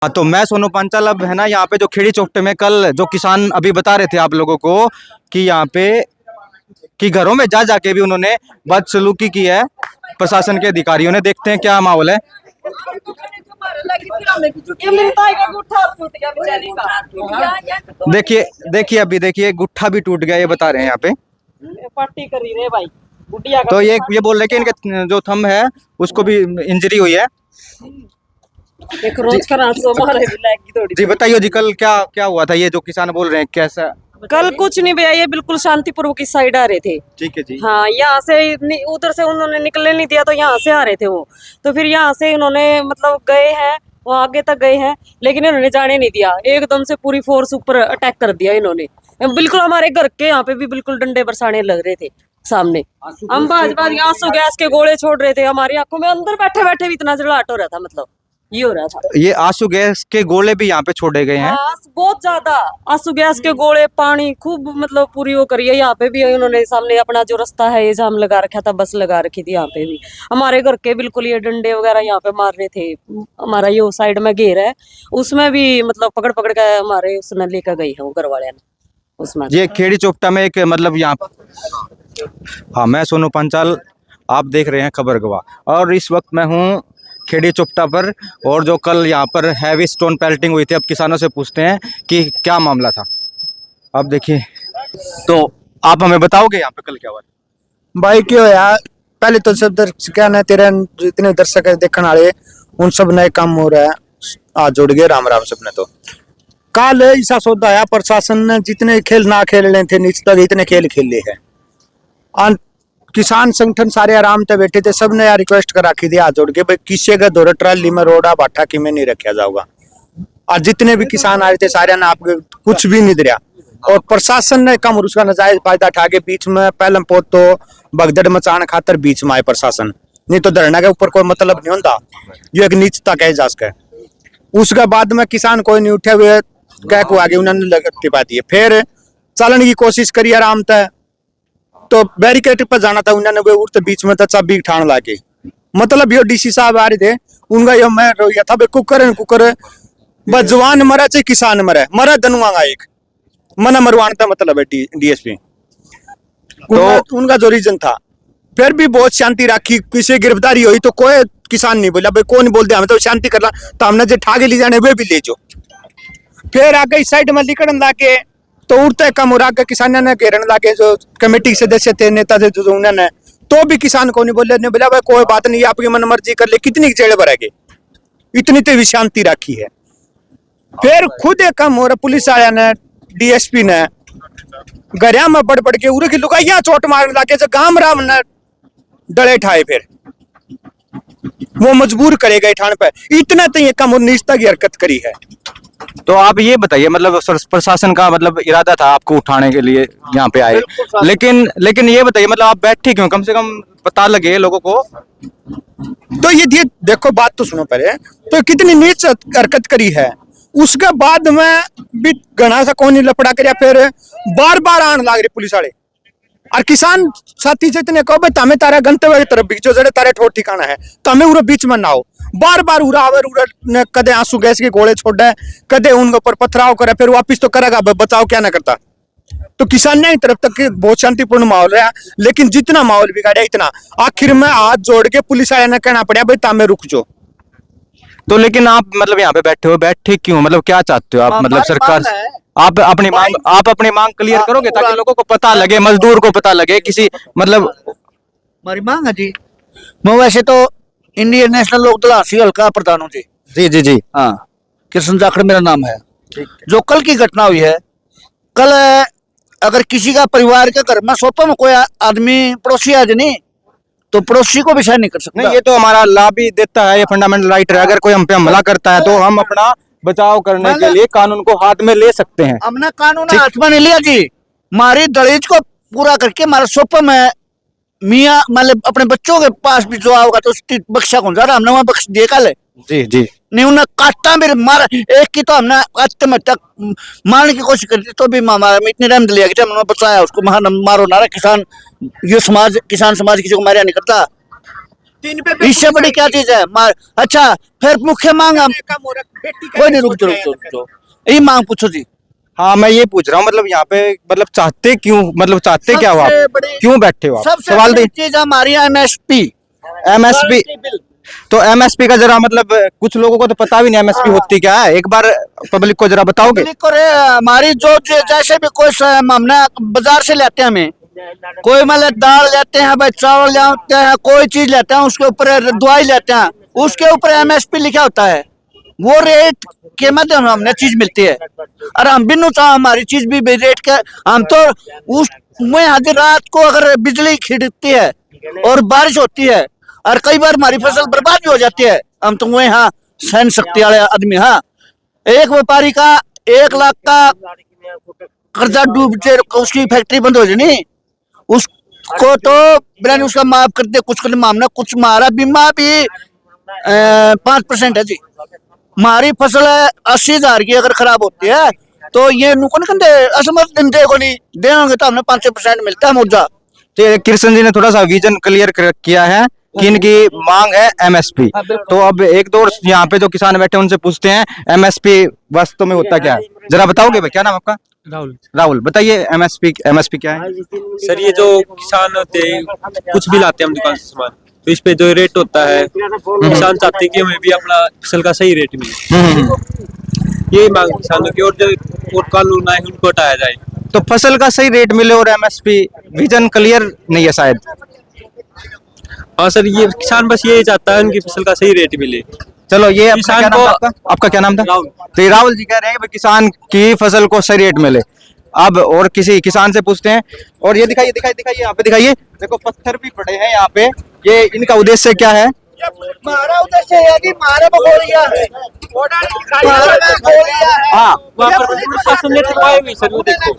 हाँ, तो मैं सोनू पांचाल। अब है ना, यहाँ पे जो खेड़ी चौकटे में कल जो किसान अभी बता रहे थे आप लोगों को कि यहाँ पे कि घरों में जा जाके भी उन्होंने बदसलूकी की है प्रशासन के अधिकारियों ने। देखते हैं क्या माहौल है। देखिए देखिए अभी देखिए गुट्ठा भी टूट गया, ये बता रहे हैं यहाँ पे। पार्टी करी रे भाई गुटिया तो ये बोल रहे कि इनके जो थंब है उसको भी इंजरी हुई है। एक रोज का रास्ता मारे लगी थोड़ी। जी बताइए जी, कल क्या क्या हुआ था? ये जो किसान बोल रहे हैं कैसा? कल कुछ नहीं भैया, ये बिल्कुल शांतिपूर्वक की साइड आ रहे थे। ठीक है जी। हाँ, यहाँ से उधर से उन्होंने निकलने नहीं दिया तो यहाँ से आ रहे थे वो। तो फिर यहाँ से उन्होंने मतलब गए हैं, वो आगे तक गए हैं, लेकिन इन्होंने जाने नहीं दिया। एकदम से पूरी फोर्स ऊपर अटैक कर दिया इन्होंने। बिल्कुल हमारे घर के यहाँ पे भी बिल्कुल डंडे बरसाने लग रहे थे सामने। हम भाजपा आंसू गैस के गोले छोड़ रहे थे, हमारी आंखों में अंदर बैठे बैठे भी इतना जलाट हो रहा था, मतलब ये हो रहा था। ये आंसू गैस के गोले भी यहाँ पे छोड़े गए हैं। हाँ, बहुत ज्यादा आंसू गैस के गोले, पानी खूब, मतलब पूरी वो करिए। यहाँ पे भी उन्होंने सामने अपना जो रास्ता है ये जाम लगा रखा था, बस लगा रखी थी यहाँ पे भी। हमारे घर के बिल्कुल ये डंडे वगैरह यहाँ पे मार रहे थे। हमारा ये साइड में घेर है, उसमें भी मतलब पकड़ पकड़ के हमारे उसने लेकर गई है वो घर वाले ने उसमें। ये खेड़ी चौकटा में एक मतलब यहाँ। हाँ, मैं सोनू पांचाल, आप देख रहे हैं खबर गवाह, और इस वक्त मैं हूँ खेड़ी चौकटा पर। और जो कल यहाँ पर हैवी स्टोन पेल्टिंग हुई थी, अब किसानों से पूछते हैं कि क्या मामला था। अब देखिए, तो आप हमें बताओगे यहाँ पे कल क्या हुआ? भाई क्यों यार, पहले तो सब दर्शक ने तेरे जितने दर्शक है देखने वाले उन सब नए काम हो रहा है, आज जुड़ गए। राम राम सबने। तो कल ऐसा सौदा आया, प्रशासन ने जितने खेल ना खेल रहे थे नीचे तक इतने खेल खेले हैं। किसान संगठन सारे आराम से बैठे थे, सबने यार रिक्वेस्ट कर रखी थी हाथ जोड़ के, भाई किसी का दौरा ट्राली में रोड़ा बाठा कि में नहीं रखा जाऊगा। और जितने भी किसान आ रहे थे सारे ने आपको कुछ भी नहीं दिया, और प्रशासन ने कम उसका नाजायज फायदा उठा के बीच में पहले पोत तो भगदड़ मचाने खातर बीच में आए प्रशासन। नहीं तो धरना के ऊपर कोई मतलब नहीं होता, जो एक नीचता कहे जा सके। उसके बाद में किसान कोई नहीं उठे हुए, कह को आगे उन्होंने टिपा दिए। फिर चलन की कोशिश करी आराम से, तो बैरिकेड पर जाना था उन्होंने, वे उड़ते बीच में था चाबी ठान लाके। मतलब यो डीसी साहब आ रहे थे, उनका यो मैं रोया था, कुकर कुकर बस जवान मरा चाहे किसान मरा धनुआगा एक मना मरवान था, मतलब है डीएसपी। तो उनका जो रीजन था, फिर भी बहुत शांति रखी। किसी गिरफ्तारी हुई तो कोई किसान नहीं बोला, भाई कौन बोल दिया हमें तो शांति करना, तो हमने जो ठागे ले जाने वे भी ले जो। फिर आगे इस साइड में लिखण लाके तो उड़ते कम उड़ा के किसानों ने घेरने लागे, जो कमेटी सदस्य थे, नेता थे जो उन्होंने, तो भी किसान को नहीं बोला भाई कोई बात नहीं, आपकी मन मर्जी कर ले, कितनी जेल भरेगी, इतनी तो भी शांति रखी है। फिर खुद एक कम हो रहा, पुलिस आया ने, डीएसपी ने गरिया में बढ़ बढ़ के उरे की लुगाइया चोट मारने लागे, जो गांव राम ने डले ठाए, फिर वो मजबूर करेगा ठाण पे। इतना तो ये कम निष्ठा की हरकत करी है। तो आप ये बताइए, मतलब प्रशासन का मतलब इरादा था आपको उठाने के लिए यहाँ पे आए, लेकिन ये बताइए मतलब आप बैठे क्यों? कम से कम पता लगे लोगों को। तो ये देखो, बात तो सुनो पहले, तो कितनी नीच हरकत करी है। उसके बाद में भी घना सा कौन लपड़ा कर, फिर बार बार आने लग रहे पुलिस वाले। और किसान साथी जितने कहो भाई तमें तारा गंतव्य की तरफ बिक जो जड़े तारे ठोर ठिकाना है, तमें उरे बीच में ना हो। बार बार उड़ा आवे, उड़ा कदे आंसू गैस के गोले छोड़े, कदे उनके ऊपर पथराव करे, फिर वापिस तो करेगा, बचाव क्या ना करता। तो किसान ने तरफ तक बहुत शांतिपूर्ण माहौल रहा, लेकिन जितना माहौल बिगाड़ा इतना आखिर में हाथ जोड़ के पुलिस वाले ने कहना पड़ा भाई तमें रुक जो। तो लेकिन आप मतलब यहाँ पे बैठे क्यों? मतलब क्या चाहते हो आप? मतलब सरकार, आप अपनी मांग क्लियर करोगे ताकि लोगों को पता लगे, मजदूर को पता लगे किसी मतलब। हमारी मांग है जी, मैं वैसे तो इंडियन नेशनल लोक दल हांसी हल्का प्रधान हूँ जी। जी जी जी, हाँ, कृष्ण जाखड़ मेरा नाम है। जो कल की घटना हुई है, कल अगर किसी का परिवार के घर में सोफा में कोई आदमी पड़ोसी आज नहीं, तो पड़ोसी को भी शायद नहीं कर सकता। नहीं, ये तो हमारा लॉ भी देता है, ये फंडामेंटल राइट है। अगर कोई हम पे हमला करता है तो हम अपना बचाव करने के लिए कानून को हाथ में ले सकते हैं। हमने कानून हाथ में नहीं लिया जी, हमारी दलीज को पूरा करके हमारे सोफा में मियाँ मतलब अपने बच्चों के पास भी जो आओगा तो उसकी बख्शा कौन जा रहा, हमने वहां बख्श दिए कल। जी जी, नहीं उन्हें काटता मेरे मारा, एक की तो हमने आत्म तक मारने की कोशिश करी, तो भी हमारा इतनी रहम दिया कि हमने बचाया उसको। मारो नारा किसान, ये समाज, किसान समाज किसी को मारिया नहीं करता। इससे बड़ी क्या चीज है? अच्छा, फिर मुख्य मांग हम कोई नहीं, रुक जाओ, यही मांग पूछो जी। हाँ मैं ये पूछ रहा हूँ मतलब यहाँ पे मतलब चाहते क्यों, मतलब चाहते क्या हो आप, क्यों बैठे हो आप? सबसे सवाल दे। बड़ी चीज हमारी एमएसपी। एमएसपी, तो एमएसपी का जरा मतलब कुछ लोगों को तो पता भी नहीं एमएसपी होती क्या है, एक बार पब्लिक को जरा बताओगे? हमारी जो जैसे भी कोई हमने बाजार से लेते हैं, हमें कोई मतलब दाल लेते हैं भाई, चावल लेते हैं, कोई चीज लेते हैं, उसके ऊपर दवाई लेते हैं, उसके ऊपर एमएसपी लिखा होता है। वो रेट के माध्यम से हमने चीज मिलती है। और हम भी चाह हमारी चीज भी रेट के, हम तो उसमें आधी रात को अगर बिजली खिड़कती है और बारिश होती है और कई बार हमारी फसल बर्बाद भी हो जाती है, हम तो वही हाँ सहन शक्ति वाले आदमी। हाँ, एक व्यापारी का 1 लाख का कर्जा डूब जाए, उसकी फैक्ट्री बंद हो जाए नहीं, उसको तो बिना उसका माफ कर दे, कुछ मामला कुछ मारा बीमा भी 5% है जी। हमारी फसल है 80,000 की, अगर खराब होती है तो ये नुकसान कर दे, असमर्थ दिन को नहीं देंगे तो हमने 5% मिलता है मुर्जा। तो कृष्ण जी ने थोड़ा सा विजन क्लियर किया है कि इनकी मांग है एमएसपी। तो अब एक दो यहाँ पे जो किसान बैठे हैं उनसे पूछते हैं एमएसपी वास्तव में होता क्या है, जरा बताओगे भाई? क्या नाम आपका? राहुल। राहुल, बताइए एमएसपी क्या है? सर ये जो किसान होते हैं, कुछ भी लाते हैं हम दुकान से सामान, तो इस पे जो रेट होता है, किसान चाहते हैं कि हमें भी अपना फसल का सही रेट मिले। ये मांग किसानों की, और जो और कानून आए उनको हटाया जाए। तो फसल का सही रेट मिले और एमएसपी, विजन क्लियर नहीं है शायद। हाँ सर, ये किसान बस यही चाहता है उनकी फसल का सही रेट मिले। चलो ये आपका किसान क्या नाम को- था? आपका क्या नाम था? राहुल। तो ये राहुल जी कह रहे हैं कि किसान की फसल को सही रेट मिले। अब और किसी किसान से पूछते हैं। और ये दिखाइए दिखाइए दिखाइए, यहाँ पे दिखाइए, देखो पत्थर भी पड़े हैं यहाँ पे, ये इनका उद्देश्य क्या है? हमारा उद्देश्य है कि मारे बगोलिया है, हाँ, वहाँ पर प्रशासन ने करवाए हुए सर, वो देखो।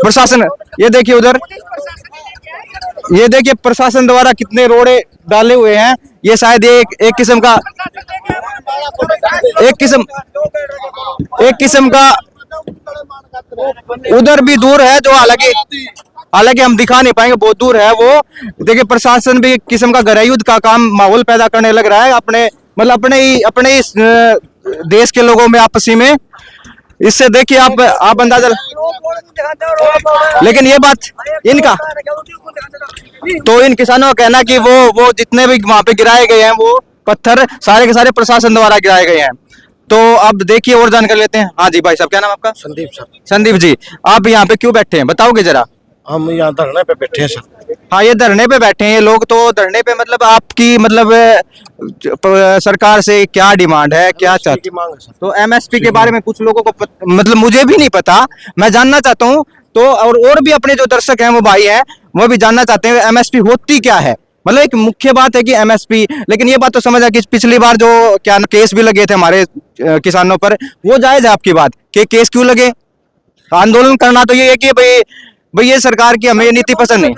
प्रशासन, ये देखिए उधर, ये देखिए प्रशासन द्वारा कितने रोड़े डाले हुए हैं। ये शायद एक किस्म का उधर भी दूर है जो, हालांकि हम दिखा नहीं पाएंगे, बहुत दूर है वो। देखिए प्रशासन भी एक किस्म का गृहयुद्ध का काम माहौल पैदा करने लग रहा है अपने मतलब अपने ही देश के लोगों में आपसी में। इससे देखिए आप अंदाजा, लेकिन ये बात इनका, तो इन किसानों का कहना कि वो जितने भी वहां पे गिराए गए हैं वो पत्थर सारे के सारे प्रशासन द्वारा गिराए गए हैं। तो अब देखिए और जानकारी लेते हैं। हाँ जी भाई साहब, क्या नाम आपका? संदीप सर। संदीप जी, आप यहाँ पे क्यों बैठे हैं, बताओगे जरा? हम यहाँ धरने पे बैठे हैं सर। हाँ, ये धरने पे बैठे हैं ये लोग, तो धरने पे मतलब आपकी मतलब सरकार से क्या डिमांड है, क्या चाहते? की मांग है सर। तो एमएसपी के बारे में कुछ लोगों को मतलब मुझे भी नहीं पता, मैं जानना चाहता हूँ। तो और भी अपने जो दर्शक हैं वो भाई हैं, वो भी जानना चाहते हैं एमएसपी होती क्या है। मतलब एक मुख्य बात है कि एमएसपी, लेकिन ये बात तो समझ आ कि पिछली बार जो क्या केस भी लगे थे हमारे किसानों पर, वो जायज है आपकी बात कि केस क्यों लगे? आंदोलन करना तो ये है कि भाई ये सरकार की हमें नीति पसंद नहीं।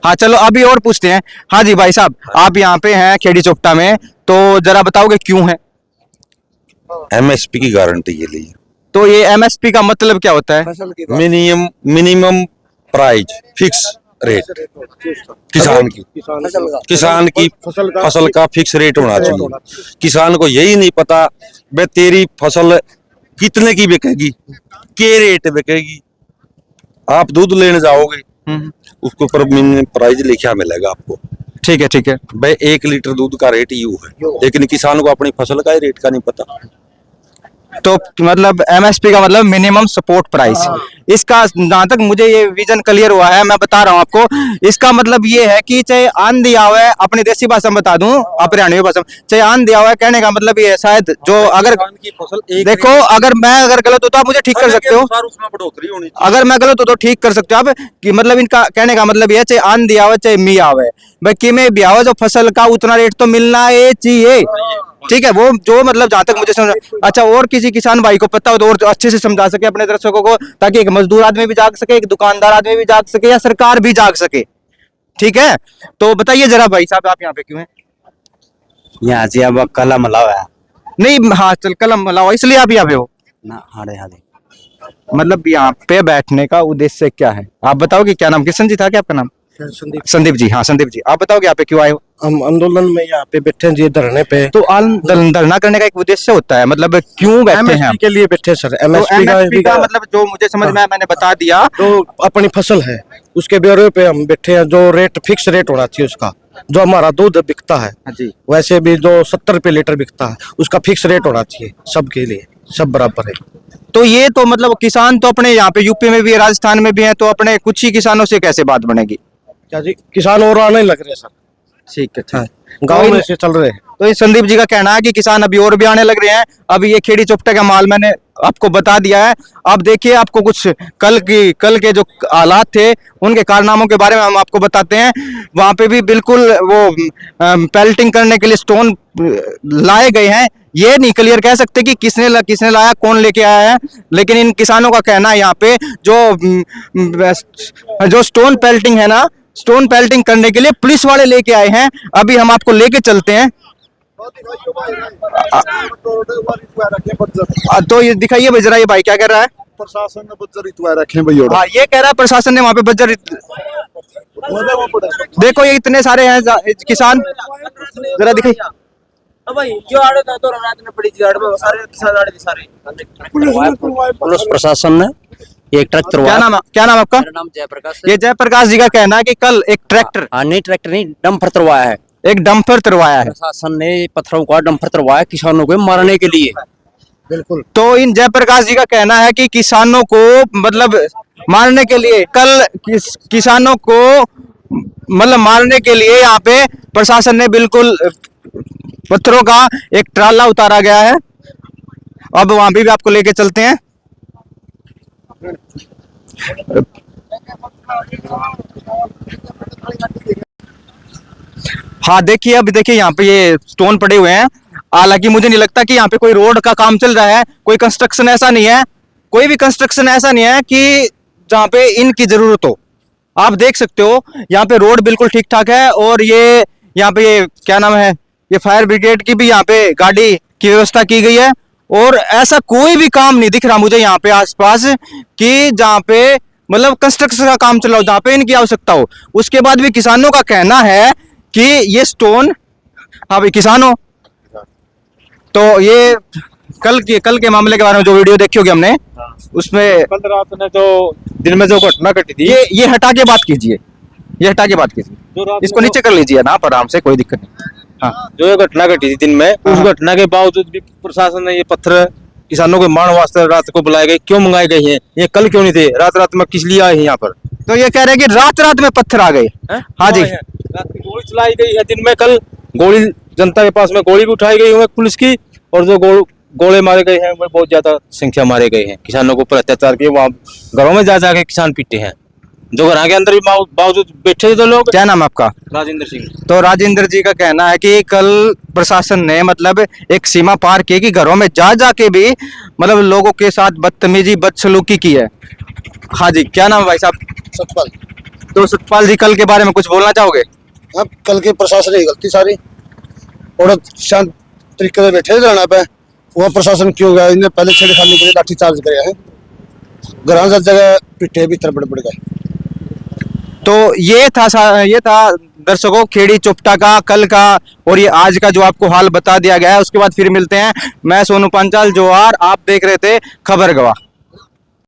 हाँ चलो अभी और पूछते हैं। हाँ जी भाई साहब, आप यहाँ पे हैं खेड़ी चोपटा में, तो जरा बताओगे क्यों है? एमएसपी की गारंटी के लिए। तो ये एमएसपी का मतलब क्या होता है? मिनिमम प्राइस फिक्स रेट, किसान की फसल का फिक्स रेट होना चाहिए। किसान को यही नहीं पता भाई तेरी फसल कितने की बिकेगी, के रेट बिकेगी। आप दूध लेने जाओगे उसके ऊपर मिनिमम प्राइस लिखा मिलेगा आपको, ठीक है ठीक है। भाई 1 लीटर दूध का रेट यूं है, लेकिन किसान को अपनी फसल का ही रेट का नहीं पता। तो मतलब एमएसपी का मतलब मिनिमम सपोर्ट प्राइस, इसका जहां तक मुझे ये विजन क्लियर हुआ है, मैं बता रहा हूँ आपको, इसका मतलब ये है कि चाहे आंधी आवे, अपनी देसी भाषा में बता दूं, हरियाणवी भाषा में, चाहे आंधी आवे, कहने का मतलब ये शायद जो अगर की फसल देखो अगर मैं गलत हो तो आप मुझे ठीक कर सकते हो, उसमें बढ़ोतरी होनी अगर मैं गलत हो तो ठीक कर सकते हो आप कि मतलब इनका कहने का मतलब ये है चाहे आंधी आवे चाहे मी आवे, भाई कि में भी आवे जो फसल का उतना रेट तो मिलना है चाहिए। ठीक है, वो जो मतलब जहां तक मुझे समझ। अच्छा, और किसी किसान भाई को पता हो तो और अच्छे से समझा सके अपने दर्शकों को, ताकि एक मजदूर आदमी भी जाग सके, एक दुकानदार आदमी भी जाग सके, या सरकार भी जाग सके। ठीक है, तो बताइए जरा भाई साहब, आप यहाँ पे क्यों हैं? यहाँ से अब कलम लावा है नहीं, हाँ चल कलम लाओ, इसलिए आप यहाँ पे हो ना। हाड़े हाड़े मतलब यहाँ पे बैठने का उद्देश्य क्या है, आप बताओ कि क्या नाम? किशन जी था क्या आपका नाम? संदीप, संदीप जी, हाँ संदीप जी, आप बताओगे यहाँ पे क्यों आए हो? हम आंदोलन में यहाँ पे बैठे हैं जी, धरने पे। तो धरना करने का एक उद्देश्य होता है, मतलब क्यों बैठे हैं एमएसपी आप? के लिए बैठे सर। तो एमएसपी MSP का का मतलब जो मुझे समझ में आया, मैंने बता दिया। जो अपनी फसल है उसके ब्यौरे पे हम बैठे हैं। जो रेट फिक्स रेट होना चाहिए उसका, जो हमारा दूध बिकता है हाँ जी, वैसे भी जो 70 रुपये लीटर बिकता है उसका फिक्स रेट होना चाहिए सबके लिए, सब बराबर है। तो ये तो मतलब किसान तो अपने यहाँ पे यूपी में भी है, राजस्थान में भी है, तो अपने कुछ ही किसानों से कैसे बात बनेगी? क्या जी, किसान और आने लग रहे हैं सर। ठीक है, हाँ, गाँव में से चल रहे हैं। तो ये संदीप जी का कहना है कि किसान अभी और भी आने लग रहे हैं। अभी ये खेड़ी चुपटा का माल मैंने आपको बता दिया है। अब देखिए, आपको कुछ कल के जो हालात थे उनके कारनामों के बारे में हम आपको बताते हैं। वहां पे भी बिल्कुल वो पेल्टिंग करने के लिए स्टोन लाए गए हैं। ये नहीं क्लियर कह सकते कि किसने लाया, कौन लेके आया है, लेकिन इन किसानों का कहना है यहाँ पे जो स्टोन पेल्टिंग है ना, स्टोन पेल्टिंग करने के लिए पुलिस वाले लेके आए हैं। अभी हम आपको लेके चलते हैं। तो ये दिखाइए भाई जरा, ये भाई क्या कर रहा है? प्रशासन ने बज्जर इतवा रखे भाई। हाँ, ये कह रहा है प्रशासन ने वहां पे बज्जर देखो, ये इतने सारे हैं किसान, जरा दिखाइए। पुलिस प्रशासन ने एक ट्रैक्टर, क्या नाम आपका? मेरा नाम जयप्रकाश। ये जयप्रकाश जी का कहना है कि कल एक ट्रैक्टर, हाँ नहीं, ट्रैक्टर नहीं, डंपर तरवाया है। एक डंपर तरवाया है। प्रशासन ने पत्थरों का डंपर तरवाया किसानों को मारने के लिए। बिल्कुल। तो इन जयप्रकाश जी का कहना है कि किसानों को मतलब मारने के लिए, कल किसानों को मतलब मारने के लिए यहाँ पे प्रशासन ने बिल्कुल पत्थरों का एक ट्राला उतारा गया है। अब वहां भी आपको लेके चलते हैं। हाँ देखिए, अब देखिए यहाँ पे ये स्टोन पड़े हुए हैं। हालांकि मुझे नहीं लगता कि यहाँ पे कोई रोड का काम चल रहा है, कोई कंस्ट्रक्शन ऐसा नहीं है, कोई भी कंस्ट्रक्शन ऐसा नहीं है कि जहाँ पे इनकी जरूरत हो। आप देख सकते हो यहाँ पे रोड बिल्कुल ठीक ठाक है। और ये यहाँ पे ये क्या नाम है, ये फायर ब्रिगेड की भी यहाँ पे गाड़ी की व्यवस्था की गई है। और ऐसा कोई भी काम नहीं दिख रहा मुझे यहाँ पे आसपास कि जहाँ पे मतलब कंस्ट्रक्शन का काम चल रहा हो, जहाँ पे इनकी आवश्यकता हो। उसके बाद भी किसानों का कहना है कि ये स्टोन, हाँ भाई किसानों, तो ये कल के मामले के बारे में जो वीडियो देखी होगी हमने, उसमें कल रात ने जो दिन में जो घटना घटी थी, ये हटा के बात कीजिए, ये हटा के बात कीजिए, इसको नीचे कर लीजिए ना, आराम से, कोई दिक्कत नहीं। हाँ, जो ये घटना घटी थी दिन में, उस घटना के बावजूद भी प्रशासन ने ये पत्थर किसानों के मारने वास्ते रात को बुलाए गए, क्यों मंगाए गए हैं? ये कल क्यों नहीं थे? रात में किस लिए आए हैं यहाँ पर? तो ये कह रहे हैं कि रात में पत्थर आ गए। हाँ जी, रात की गोली चलाई गई है। दिन में कल गोली जनता के पास में गोली भी उठाई गई है पुलिस की, और जो गोले मारे गए हैं वो बहुत ज्यादा संख्या मारे गए हैं। किसानों के ऊपर अत्याचार किए, वहाँ घरों में जा जाके किसान पीटे हैं, जो घर के अंदर भी बावजूद बैठे थे। तो लोग, क्या नाम आपका? राजेंद्र सिंह। तो राजेंद्र जी का कहना है कि कल प्रशासन ने मतलब एक सीमा पार की कि घरों में जा जाके भी मतलब लोगों के साथ बदतमीजी, बदसलूकी की है। हाँ जी, क्या नाम है भाई साहब? सतपाल। तो सतपाल जी, कल के बारे में कुछ बोलना चाहोगे? अब कल के प्रशासन की गलती सारी, और शांत तरीके से बैठे रहना पे, वहाँ प्रशासन क्यों गया? इन्हें पहले छेड़खानी के लिए लाठी चार्ज करे हैं, घर जगह पिटे भी तरबड़ पड़ गए। तो ये था दर्शकों खेड़ी चुपटा का कल का और ये आज का जो आपको हाल बता दिया गया है। उसके बाद फिर मिलते हैं। मैं सोनू पंचाल जोहार, आप देख रहे थे खबर गवाह।